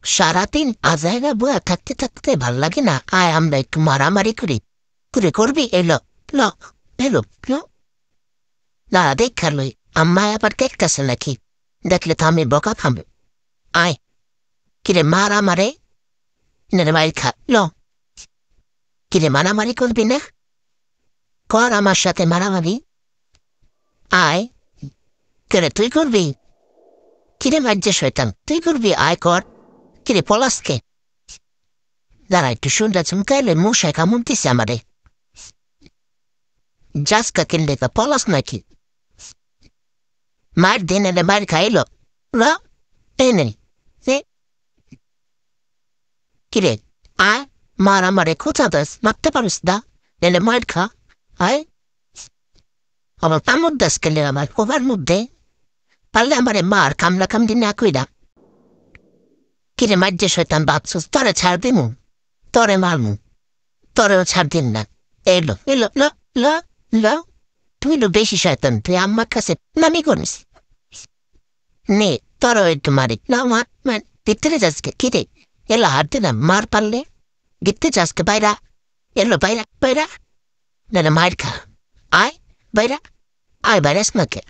সারাদিন আজাইরা বুয়া থাকতে থাকতে ভাল লাগে না, আয় আমরা একটু মারামারি করি। করে করবি? এলো ল এলো ল না দেখা লই, আম্মায় আবার দেখতেছে নাকি, দেখলে তো আমি বকা খাবে। আয় কিরে মারা মারে নে মাইর খা ল। কিরে মারামারি করবি না? কর আমার সাথে মারামারি। আয় কিরে তুই করবি? কিরে মার্জে শয়তান তুই করবি? আয় কর। কিরে পলাশকে দাঁড়া একটু শুনতে চমকাইলে মশাই কামড় দিছে আমারে। জাসকা কিনলে তা পলাশ নাকি? মার দিন এনে মার খাইল ল এনে কিরে আয় মার আমারে খোঁচা দাস মারতে পারিস না, এনে মার খা। আয় আমার কামড় দাস কেলে আমার কোভার মধ্যে, পারলে আমারে মার কামলা কামড়ি না কইরা। কিরে মার্জে শয়তান ভাবছিস তরে ছাড় দিমু? তরে মারমু, তরেও ছাড় দিন না। এলো এলো ল ল ল তুই লো বেশি শয়তান, তুই আম্মার কাছে নামি করিস। নে তরও একটু মারি না মার মার। ভিতরে যাসকে কিরে? এলো হাত দিলাম মার পারলে গিতে যাসকে বাইরা। এলো বাইরা বাইরা না না মার খা। আয় বাইরা, আয় বাইরাস না কে?